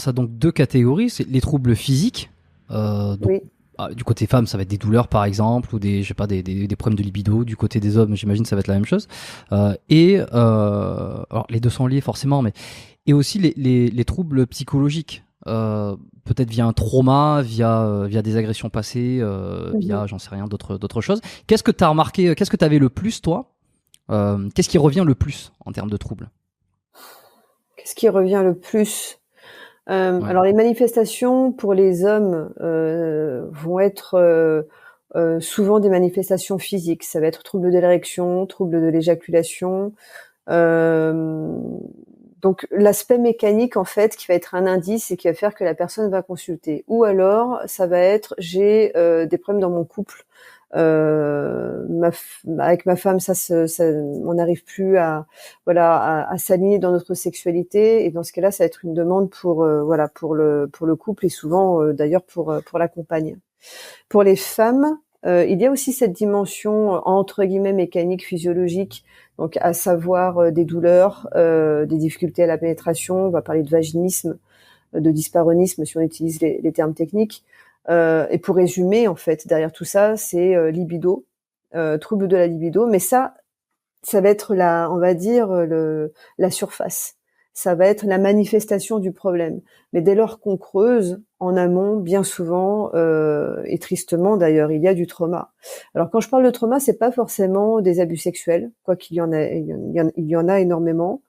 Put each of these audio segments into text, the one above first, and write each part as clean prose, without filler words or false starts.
pense à donc deux catégories, c'est les troubles physiques. Donc, Oui. du côté femme, ça va être des douleurs par exemple, ou des, je sais pas, des problèmes de libido. Du côté des hommes, j'imagine, ça va être la même chose. Alors les deux sont liés forcément, mais et aussi les troubles psychologiques. Peut-être via un trauma, via des agressions passées, Mhm. via, j'en sais rien, d'autres choses. Qu'est-ce que tu as remarqué, qu'est-ce que tu avais le plus, toi qu'est-ce qui revient le plus en termes de troubles? Qu'est-ce qui revient le plus? Ouais. Alors les manifestations pour les hommes vont être souvent des manifestations physiques. Ça va être trouble de l'érection, trouble de l'éjaculation. Euh, donc l'aspect mécanique en fait qui va être un indice et qui va faire que la personne va consulter. Ou alors ça va être j'ai des problèmes dans mon couple. Avec ma femme, on n'arrive plus à s'aligner dans notre sexualité, et dans ce cas-là, ça va être une demande pour pour le couple, et souvent d'ailleurs pour la compagne. Pour les femmes, il y a aussi cette dimension entre guillemets mécanique, physiologique, donc à savoir des douleurs, des difficultés à la pénétration. On va parler de vaginisme, de dysparonisme si on utilise les termes techniques. Et pour résumer, en fait, derrière tout ça, c'est libido, trouble de la libido, mais ça va être on va dire la surface. Ça va être la manifestation du problème. Mais dès lors qu'on creuse en amont, bien souvent et tristement d'ailleurs, il y a du trauma. Alors quand je parle de trauma, c'est pas forcément des abus sexuels, quoi qu'il y en a, il y en a énormément.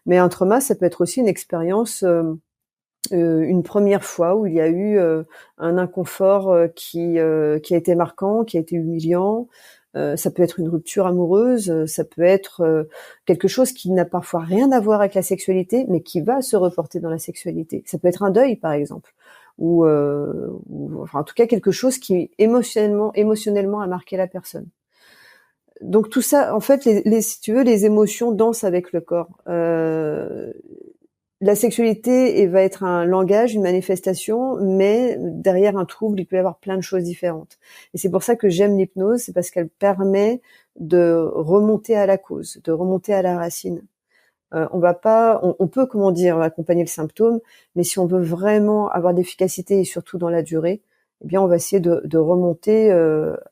Mais un trauma, ça peut être aussi une expérience. Une première fois où il y a eu un inconfort qui a été marquant, qui a été humiliant. Ça peut être une rupture amoureuse, ça peut être quelque chose qui n'a parfois rien à voir avec la sexualité, mais qui va se reporter dans la sexualité. Ça peut être un deuil, par exemple, ou enfin, en tout cas quelque chose qui émotionnellement a marqué la personne. Donc tout ça, en fait, si tu veux, les émotions dansent avec le corps. La sexualité va être un langage, une manifestation, mais derrière un trouble, il peut y avoir plein de choses différentes. Et c'est pour ça que j'aime l'hypnose, c'est parce qu'elle permet de remonter à la cause, de remonter à la racine. On va pas, on peut, comment dire, accompagner le symptôme, mais si on veut vraiment avoir de l'efficacité et surtout dans la durée, eh bien, on va essayer de remonter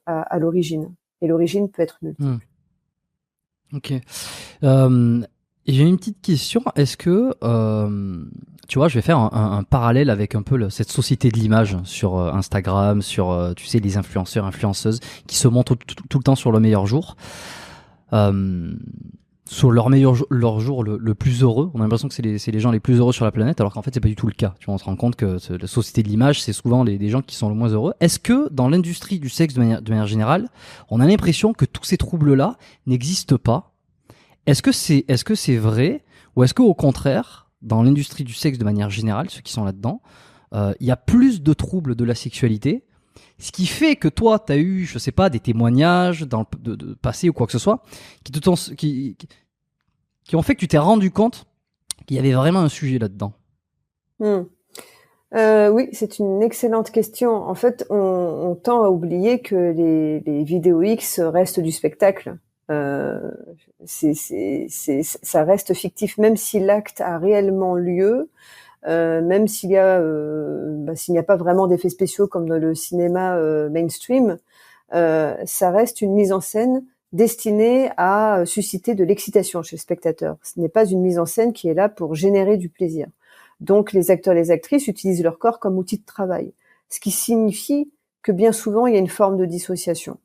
à l'origine. Et l'origine peut être Hmm. multiple. Ok. Euh, et j'ai une petite question. Est-ce que, tu vois, je vais faire un parallèle avec un peu cette société de l'image sur Instagram, sur, tu sais, les influenceurs, influenceuses qui se montrent tout le temps sur le meilleur jour. Euh, Sur leur jour le plus heureux. On a l'impression que c'est les gens les plus heureux sur la planète, alors qu'en fait, c'est pas du tout le cas. Tu vois, on se rend compte que la société de l'image, c'est souvent les gens qui sont le moins heureux. Est-ce que dans l'industrie du sexe de manière générale, on a l'impression que tous ces troubles-là n'existent pas? Est-ce que c'est vrai, ou est-ce qu'au contraire, dans l'industrie du sexe de manière générale, ceux qui sont là-dedans, il y a plus de troubles de la sexualité, ce qui fait que toi, tu as eu, je sais pas, des témoignages dans de passé ou quoi que ce soit, qui ont fait que tu t'es rendu compte qu'il y avait vraiment un sujet là-dedans. Hmm. Oui, c'est une excellente question. En fait, on tend à oublier que les vidéos X restent du spectacle. Euh, ça reste fictif, même si l'acte a réellement lieu, même s'il n'y a pas vraiment d'effets spéciaux comme dans le cinéma mainstream, ça reste une mise en scène destinée à susciter de l'excitation chez le spectateur. Ce n'est pas une mise en scène qui est là pour générer du plaisir. Donc les acteurs et les actrices utilisent leur corps comme outil de travail, ce qui signifie que bien souvent il y a une forme de dissociation.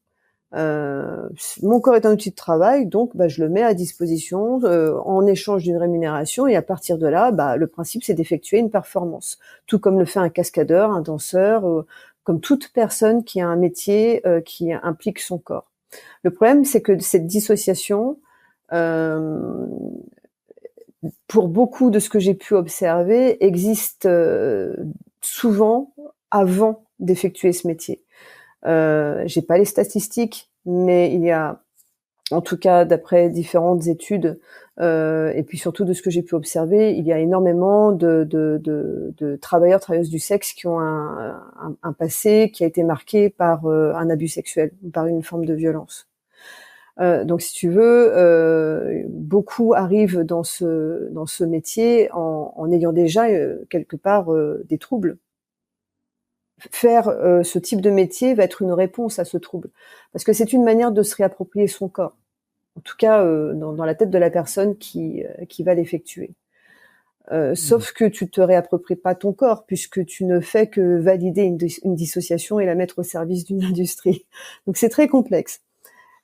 Mon corps est un outil de travail, donc je le mets à disposition en échange d'une rémunération, et à partir de là, le principe c'est d'effectuer une performance, tout comme le fait un cascadeur, un danseur, comme toute personne qui a un métier qui implique son corps. Le problème, c'est que cette dissociation, euh, pour beaucoup de ce que j'ai pu observer, existe souvent avant d'effectuer ce métier. J'ai pas les statistiques, mais il y a, en tout cas d'après différentes études, et puis surtout de ce que j'ai pu observer, il y a énormément de travailleurs, travailleuses du sexe qui ont un passé qui a été marqué par un abus sexuel, par une forme de violence. Donc si tu veux, beaucoup arrivent dans ce métier en ayant déjà quelque part des troubles. Faire ce type de métier va être une réponse à ce trouble, parce que c'est une manière de se réapproprier son corps. En tout cas, dans la tête de la personne qui va l'effectuer. Hmm. Sauf que tu te réappropries pas ton corps, puisque tu ne fais que valider une dissociation et la mettre au service d'une industrie. Donc c'est très complexe.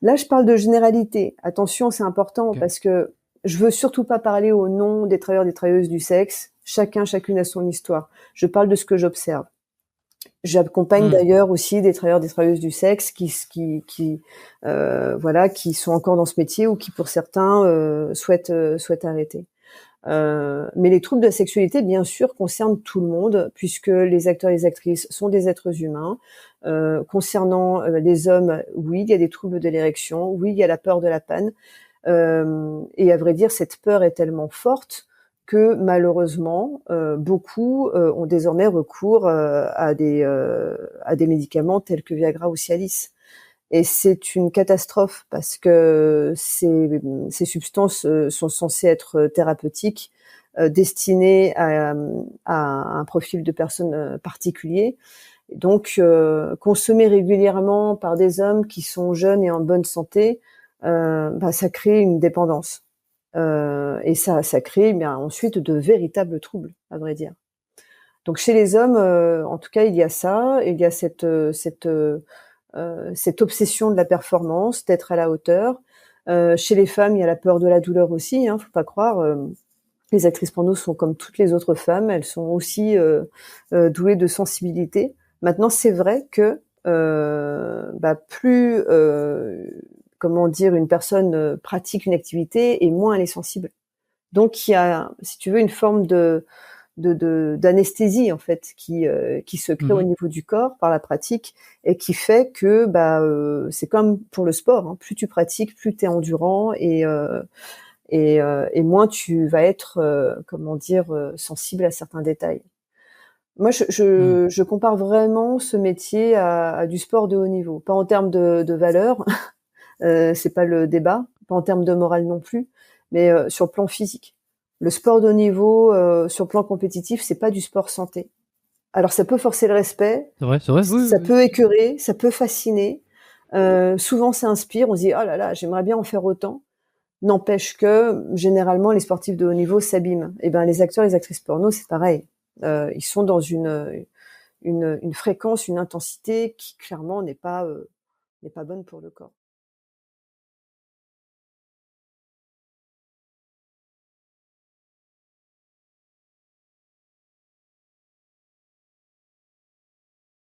Là, je parle de généralité. Attention, c'est important Ok. parce que je veux surtout pas parler au nom des travailleurs et des travailleuses du sexe. Chacune a son histoire. Je parle de ce que j'observe. J'accompagne Hmm. d'ailleurs aussi des travailleurs, des travailleuses du sexe voilà, qui sont encore dans ce métier ou qui, pour certains, souhaitent arrêter. Mais les troubles de la sexualité, bien sûr, concernent tout le monde, puisque les acteurs et les actrices sont des êtres humains. Concernant les hommes, oui, il y a des troubles de l'érection, oui, il y a la peur de la panne. Et à vrai dire, cette peur est tellement forte que malheureusement, beaucoup ont désormais recours à des médicaments tels que Viagra ou Cialis. Et c'est une catastrophe parce que ces substances sont censées être thérapeutiques, destinées à un profil de personne particulier. Et donc, consommées régulièrement par des hommes qui sont jeunes et en bonne santé, ça crée une dépendance. Et ça crée bien ensuite de véritables troubles, à vrai dire. Donc chez les hommes, en tout cas, il y a ça, il y a cette obsession de la performance, d'être à la hauteur. Chez les femmes, il y a la peur de la douleur aussi, hein, faut pas croire. Les actrices porno sont comme toutes les autres femmes, elles sont aussi douées de sensibilité. Maintenant, c'est vrai que plus, comment dire, une personne pratique une activité et moins elle est sensible. Donc il y a, si tu veux, une forme d'anesthésie en fait qui se crée au Mhm. niveau du corps par la pratique et qui fait que c'est comme pour le sport, hein, plus tu pratiques, plus tu es endurant et moins tu vas être comment dire sensible à certains détails. Moi, Hmm. je compare vraiment ce métier à du sport de haut niveau, pas en termes de valeur, c'est pas le débat, pas en termes de morale non plus, mais sur le plan physique. Le sport de haut niveau, sur le plan compétitif, c'est pas du sport santé. Alors ça peut forcer le respect, C'est vrai, oui, ça oui, peut écœurer, ça peut fasciner. Souvent ça inspire, on se dit oh là là, j'aimerais bien en faire autant. N'empêche que généralement les sportifs de haut niveau s'abîment. Et ben les acteurs, les actrices porno, c'est pareil. Ils sont dans une fréquence, une intensité qui clairement n'est pas bonne pour le corps.